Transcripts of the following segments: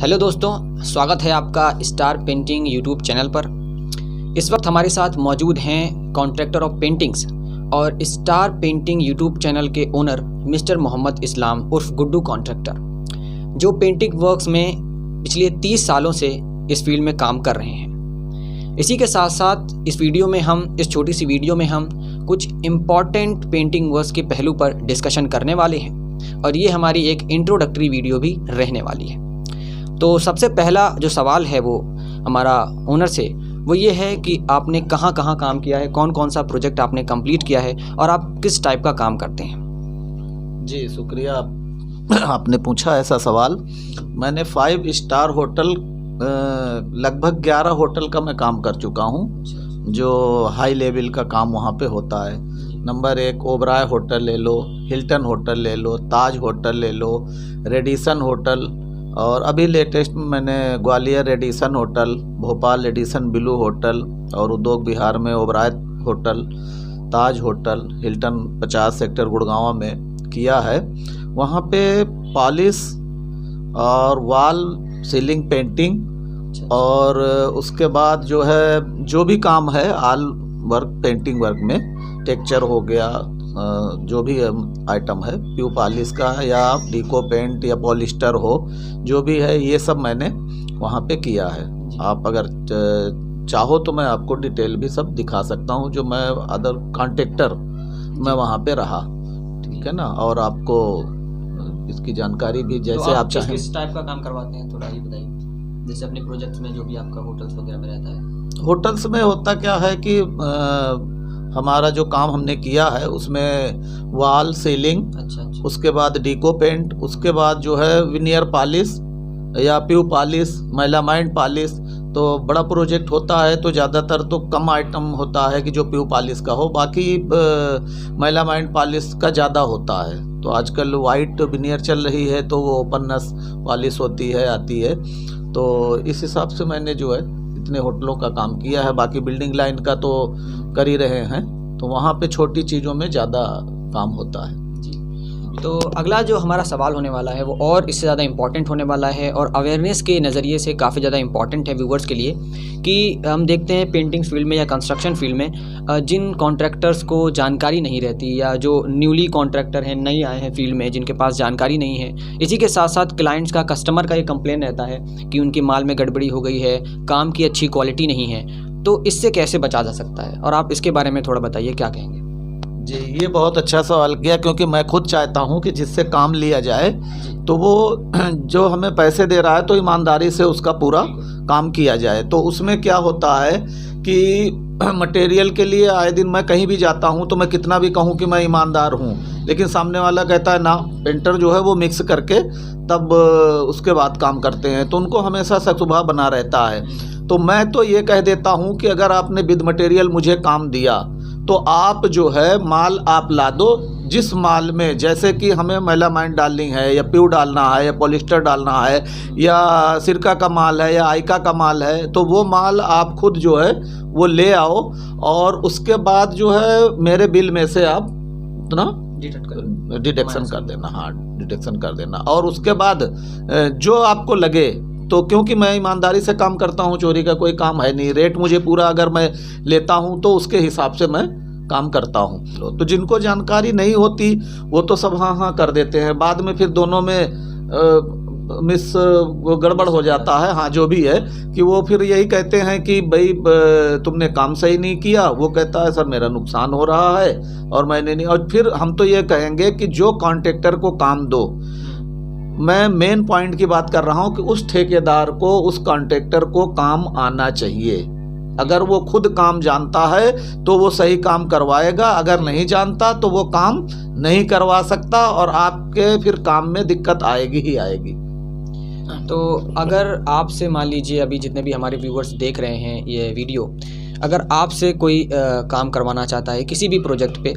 Hello दोस्तों, स्वागत है आपका स्टार पेंटिंग यूट्यूब चैनल पर। इस वक्त हमारे साथ मौजूद हैं कॉन्ट्रैक्टर ऑफ पेंटिंग्स और स्टार पेंटिंग यूट्यूब चैनल के ओनर मिस्टर मोहम्मद इस्लाम उर्फ गुड्डू कॉन्ट्रैक्टर, जो पेंटिंग वर्क्स में पिछले 30 सालों से इस फील्ड में काम कर रहे हैं। इसी के साथ साथ इस छोटी सी वीडियो में हम कुछ इम्पॉर्टेंट पेंटिंग वर्क्स के पहलू पर डिस्कशन करने वाले हैं और ये हमारी एक इंट्रोडक्टरी वीडियो भी रहने वाली है। तो सबसे पहला जो सवाल है वो हमारा ओनर से वो ये है कि आपने कहाँ कहाँ काम किया है, कौन कौन सा प्रोजेक्ट आपने कंप्लीट किया है और आप किस टाइप का काम करते हैं। जी शुक्रिया, आपने पूछा ऐसा सवाल। मैंने 5 स्टार होटल लगभग 11 होटल का मैं काम कर चुका हूँ, जो हाई लेवल का काम वहाँ पे होता है। नंबर 1 ओबराय होटल ले लो, हिल्टन होटल ले लो, ताज होटल ले लो, रेडिसन होटल, और अभी लेटेस्ट में मैंने Gwalior Radisson hotel, Bhopal Radisson Blu hotel और उद्योग विहार में ओबराय होटल, ताज होटल, हिल्टन 50 सेक्टर गुड़गांव में किया है। वहाँ पे पॉलिश और वॉल सीलिंग पेंटिंग और उसके बाद जो भी काम है ऑल वर्क पेंटिंग वर्क में, टेक्सचर हो गया, जो भी आइटम है, प्यू पॉलिश का या डीको पेंट या पॉलिस्टर हो, जो भी है ये सब मैंने वहाँ पे किया है। आप अगर चाहो तो मैं आपको डिटेल भी सब दिखा सकता हूँ, जो मैं अदर कॉन्ट्रैक्टर मैं वहाँ पे रहा, ठीक है ना। और आपको इसकी जानकारी भी जैसे तो आप चाहें। किस टाइप का काम करवाते हैं थोड़ा ये बताइए, जैसे अपने प्रोजेक्ट्स में जो भी आपका होटल्स वगैरह में रहता है। होटल्स में होता क्या है कि हमारा जो काम हमने किया है उसमें वॉल सीलिंग, अच्छा। उसके बाद डीको पेंट, उसके बाद जो है विनियर पॉलिश या प्यू पॉलिश, मेलामाइन पॉलिश। तो बड़ा प्रोजेक्ट होता है तो ज़्यादातर तो कम आइटम होता है कि जो प्यू पॉलिश का हो, बाकी मेलामाइन पॉलिश का ज़्यादा होता है। तो आजकल वाइट विनियर चल रही है तो वो ओपननेस पॉलिश होती है, आती है। तो इस हिसाब से मैंने जो है इतने होटलों का काम किया है। बाकी बिल्डिंग लाइन का तो कर ही रहे हैं, तो वहाँ पे छोटी चीज़ों में ज़्यादा काम होता है। तो अगला जो हमारा सवाल होने वाला है वो और इससे ज़्यादा इम्पॉर्टेंट होने वाला है और अवेयरनेस के नज़रिए से काफ़ी ज़्यादा इम्पॉर्टेंट है व्यूवर्स के लिए, कि हम देखते हैं पेंटिंग फील्ड में या कंस्ट्रक्शन फील्ड में जिन कॉन्ट्रैक्टर्स को जानकारी नहीं रहती या जो न्यूली कॉन्ट्रैक्टर हैं, नए आए हैं फील्ड में, जिनके पास जानकारी नहीं है, इसी के साथ साथ क्लाइंट्स का, कस्टमर का ये कंप्लेन रहता है कि उनके माल में गड़बड़ी हो गई है, काम की अच्छी क्वालिटी नहीं है। तो इससे कैसे बचा जा सकता है और आप इसके बारे में थोड़ा बताइए, क्या कहेंगे। जी ये बहुत अच्छा सवाल किया, क्योंकि मैं खुद चाहता हूं कि जिससे काम लिया जाए तो वो जो हमें पैसे दे रहा है तो ईमानदारी से उसका पूरा काम किया जाए। तो उसमें क्या होता है कि मटेरियल के लिए आए दिन मैं कहीं भी जाता हूं तो मैं कितना भी कहूं कि मैं ईमानदार हूं, लेकिन सामने वाला कहता है ना, पेंटर जो है वो मिक्स करके तब उसके बाद काम करते हैं, तो उनको हमेशा सतुभा बना रहता है। तो मैं तो ये कह देता हूं कि अगर आपने विद मटेरियल मुझे काम दिया तो आप जो है माल आप ला दो। जिस माल में, जैसे कि हमें मेलामाइन डालनी है या प्यू डालना है या पॉलिस्टर डालना है या सिरका का माल है या आइका का माल है, तो वो माल आप खुद जो है वो ले आओ और उसके बाद जो है मेरे बिल में से आप उतना डिडक्शन कर देना। हाँ, डिडक्शन कर देना। और उसके बाद जो आपको लगे, तो क्योंकि मैं ईमानदारी से काम करता हूँ, चोरी का कोई काम है नहीं, रेट मुझे पूरा अगर मैं लेता हूँ तो उसके हिसाब से मैं काम करता हूँ। तो जिनको जानकारी नहीं होती वो तो सब हाँ हाँ कर देते हैं, बाद में फिर दोनों में मिस गड़बड़ हो जाता है। हाँ, जो भी है कि वो फिर यही कहते हैं कि भाई तुमने काम सही नहीं किया, वो कहता है सर मेरा नुकसान हो रहा है और मैंने नहीं। और फिर हम तो ये कहेंगे कि जो कॉन्ट्रैक्टर को काम दो, मैं मेन पॉइंट की बात कर रहा हूं कि उस ठेकेदार को, उस कॉन्ट्रैक्टर को काम आना चाहिए। अगर वो खुद काम जानता है तो वो सही काम करवाएगा, अगर नहीं जानता तो वो काम नहीं करवा सकता और आपके फिर काम में दिक्कत आएगी ही आएगी। तो अगर आपसे मान लीजिए, अभी जितने भी हमारे व्यूवर्स देख रहे हैं ये वीडियो, अगर आपसे कोई काम करवाना चाहता है किसी भी प्रोजेक्ट पे,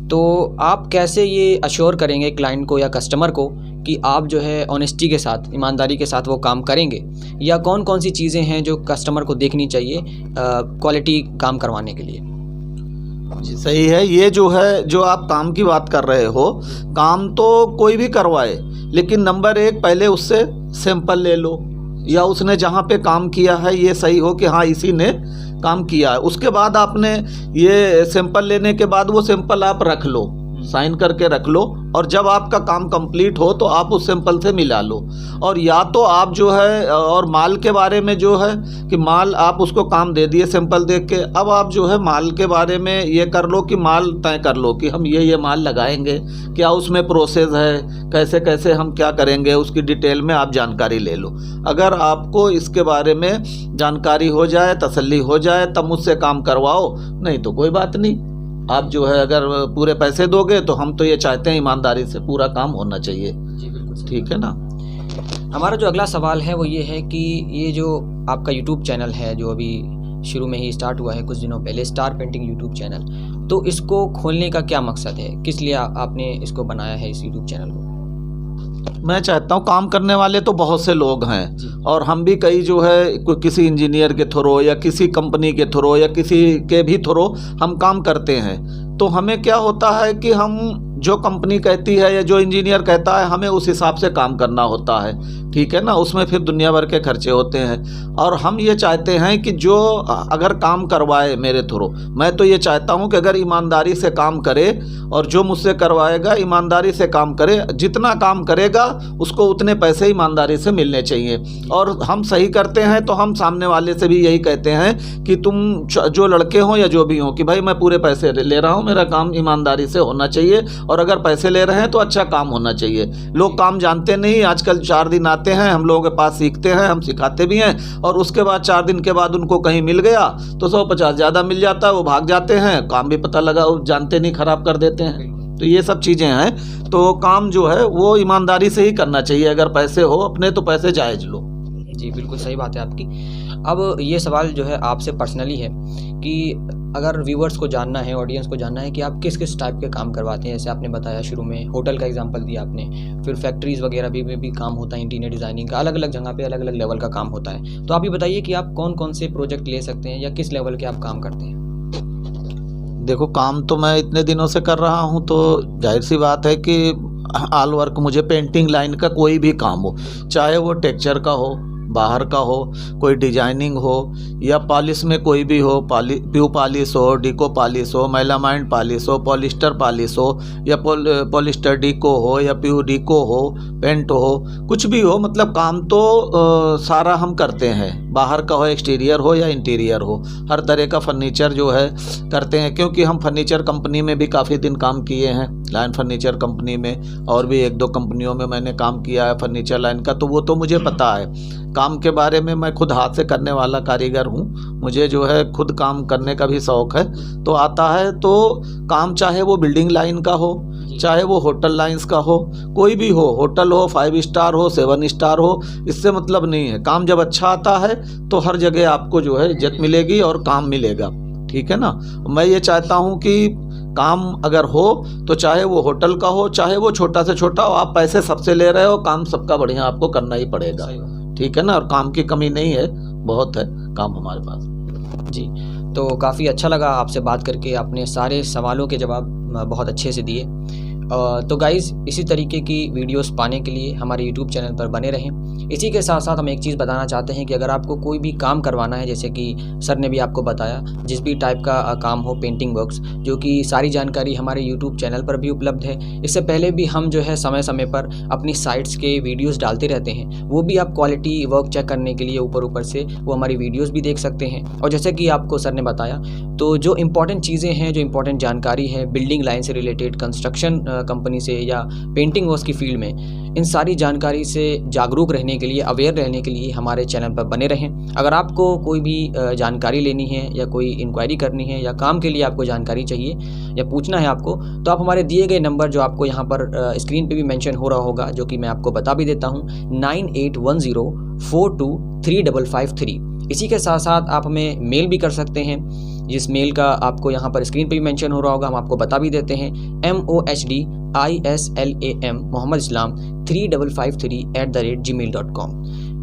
तो आप कैसे ये अश्योर करेंगे क्लाइंट को या कस्टमर को कि आप जो है ऑनेस्टी के साथ, ईमानदारी के साथ वो काम करेंगे, या कौन कौन सी चीज़ें हैं जो कस्टमर को देखनी चाहिए क्वालिटी काम करवाने के लिए। जी सही है। ये जो है, जो आप काम की बात कर रहे हो, काम तो कोई भी करवाए, लेकिन नंबर 1 पहले उससे सैंपल ले लो, या उसने जहाँ पे काम किया है ये सही हो कि हाँ इसी ने काम किया है। उसके बाद आपने ये सैंपल लेने के बाद वो सैंपल आप रख लो, साइन करके रख लो, और जब आपका काम कंप्लीट हो तो आप उस सैंपल से मिला लो। और या तो आप जो है, और माल के बारे में जो है कि माल आप उसको काम दे दिए सैंपल देख के, अब आप जो है माल के बारे में ये कर लो कि माल तय कर लो कि हम ये माल लगाएंगे, क्या उसमें प्रोसेस है, कैसे कैसे हम क्या करेंगे, उसकी डिटेल में आप जानकारी ले लो। अगर आपको इसके बारे में जानकारी हो जाए, तसल्ली हो जाए, तब मुझसे काम करवाओ, नहीं तो कोई बात नहीं। आप जो है अगर पूरे पैसे दोगे तो हम तो ये चाहते हैं ईमानदारी से पूरा काम होना चाहिए। जी बिल्कुल ठीक है ना। हमारा जो अगला सवाल है वो ये है कि ये जो आपका यूट्यूब चैनल है जो अभी शुरू में ही स्टार्ट हुआ है कुछ दिनों पहले, स्टार पेंटिंग यूट्यूब चैनल, तो इसको खोलने का क्या मकसद है, किस लिए आपने इसको बनाया है इस यूट्यूब चैनल को? मैं चाहता हूँ, काम करने वाले तो बहुत से लोग जी। हैं और हम भी कई जो है किसी इंजीनियर के थ्रू या किसी कंपनी के थ्रू या किसी के भी थ्रू हम काम करते हैं। तो हमें क्या होता है कि हम जो कंपनी कहती है या जो इंजीनियर कहता है हमें उस हिसाब से काम करना होता है। ठीक है ना। उसमें फिर दुनिया भर के खर्चे होते हैं और हम ये चाहते हैं कि जो अगर काम करवाए मेरे थ्रू, मैं तो ये चाहता हूँ कि अगर ईमानदारी से काम करे और जो मुझसे करवाएगा ईमानदारी से काम करे, जितना काम करेगा उसको उतने पैसे ईमानदारी से मिलने चाहिए। और हम सही करते हैं तो हम सामने वाले से भी यही कहते हैं कि तुम जो लड़के हो या जो भी हो कि भाई मैं पूरे पैसे ले रहा हूँ, मेरा काम ईमानदारी से होना चाहिए और अगर पैसे ले रहे हैं तो अच्छा काम होना चाहिए। लोग काम जानते नहीं, आजकल 4 दिन आते हैं हम लोगों के पास, सीखते हैं, हम सिखाते भी हैं और उसके बाद 4 दिन के बाद उनको कहीं मिल गया तो 150 ज़्यादा मिल जाता है, वो भाग जाते हैं, काम भी पता लगा वो जानते नहीं खराब कर देते हैं। तो ये सब चीज़ें हैं। तो काम जो है वो ईमानदारी से ही करना चाहिए। अगर पैसे हो अपने तो पैसे जायज़ लो। जी बिल्कुल सही बात है आपकी। अब ये सवाल जो है आपसे पर्सनली है कि अगर व्यूअर्स को जानना है, ऑडियंस को जानना है कि आप किस किस टाइप के काम करवाते हैं। जैसे आपने बताया शुरू में होटल का एग्जांपल दिया आपने, फिर फैक्ट्रीज़ वगैरह भी काम होता है, इंटीरियर डिज़ाइनिंग का अलग अलग जगह पे अलग अलग लेवल का काम होता है। तो आप ये बताइए कि आप कौन कौन से प्रोजेक्ट ले सकते हैं या किस लेवल के आप काम करते हैं? देखो, काम तो मैं इतने दिनों से कर रहा हूँ तो जाहिर सी बात है कि ऑल वर्क मुझे पेंटिंग लाइन का कोई भी काम हो, चाहे वो टेक्सचर का हो, बाहर का हो, कोई डिजाइनिंग हो या पॉलिश में कोई भी हो, प्यू पॉलिश हो, डिको पॉलिश हो, मेलामाइन पॉलिश हो, पॉलिस्टर पॉलिश हो या पॉलिस्टर डिको हो या प्यू डिको हो, पेंट हो, कुछ भी हो, मतलब काम तो सारा हम करते हैं। बाहर का हो, एक्सटीरियर हो या इंटीरियर हो, हर तरह का फर्नीचर जो है करते हैं। क्योंकि हम फर्नीचर कंपनी में भी काफ़ी दिन काम किए हैं, लाइन फर्नीचर कंपनी में, और भी 1-2 कंपनियों में मैंने काम किया है फर्नीचर लाइन का, तो वो तो मुझे पता है। काम के बारे में मैं खुद हाथ से करने वाला कारीगर हूँ, मुझे जो है खुद काम करने का भी शौक़ है, तो आता है। तो काम चाहे वो बिल्डिंग लाइन का हो, चाहे वो होटल लाइंस का हो, कोई भी हो, होटल हो, 5 स्टार हो, 7 स्टार हो, इससे मतलब नहीं है। काम जब अच्छा आता है तो हर जगह आपको जो है इज्जत मिलेगी और काम मिलेगा। ठीक है ना। मैं ये चाहता हूँ कि काम अगर हो तो चाहे वो होटल का हो, चाहे वो छोटा से छोटा हो, आप पैसे सबसे ले रहे हो, काम सबका बढ़िया आपको करना ही पड़ेगा। ठीक है ना। और काम की कमी नहीं है, बहुत है काम हमारे पास। जी, तो काफ़ी अच्छा लगा आपसे बात करके, आपने सारे सवालों के जवाब बहुत अच्छे से दिए। तो गाइज़, इसी तरीके की वीडियोस पाने के लिए हमारे यूट्यूब चैनल पर बने रहें। इसी के साथ साथ हम एक चीज़ बताना चाहते हैं कि अगर आपको कोई भी काम करवाना है, जैसे कि सर ने भी आपको बताया, जिस भी टाइप का काम हो, पेंटिंग वर्क्स, जो कि सारी जानकारी हमारे यूट्यूब चैनल पर भी उपलब्ध है। इससे पहले भी हम जो है समय समय पर अपनी साइट्स के वीडियोज़ डालते रहते हैं, वो भी आप क्वालिटी वर्क चेक करने के लिए ऊपर से वो हमारी वीडियोज़ भी देख सकते हैं। और जैसे कि आपको सर ने बताया, तो जो इम्पॉर्टेंट चीज़ें हैं, जो इम्पॉर्टेंट जानकारी है बिल्डिंग लाइन से रिलेटेड, कंस्ट्रक्शन कंपनी से या पेंटिंग वर्क्स की फील्ड में, इन सारी जानकारी से जागरूक रहने के लिए, अवेयर रहने के लिए हमारे चैनल पर बने रहें। अगर आपको कोई भी जानकारी लेनी है या कोई इंक्वायरी करनी है या काम के लिए आपको जानकारी चाहिए या पूछना है आपको, तो आप हमारे दिए गए नंबर जो आपको यहाँ पर स्क्रीन पे भी मेंशन हो रहा होगा, जो कि मैं आपको बता भी देता हूँ, 9810423553। इसी के साथ साथ आप हमें मेल भी कर सकते हैं, जिस मेल का आपको यहाँ पर स्क्रीन पे भी मेंशन हो रहा होगा, हम आपको बता भी देते हैं, MOHDISLAM Mohammed Islam 3553@gmail.com।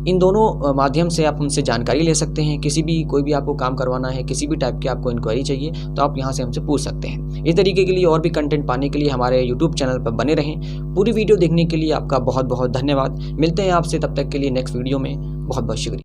इन दोनों माध्यम से आप हमसे जानकारी ले सकते हैं। कोई भी आपको काम करवाना है, किसी भी टाइप की आपको इंक्वायरी चाहिए तो आप यहाँ से हमसे पूछ सकते हैं। इस तरीके के लिए और भी कंटेंट पाने के लिए हमारे यूट्यूब चैनल पर बने रहें। पूरी वीडियो देखने के लिए आपका बहुत बहुत धन्यवाद। मिलते हैं आपसे, तब तक के लिए नेक्स्ट वीडियो में। बहुत बहुत शुक्रिया।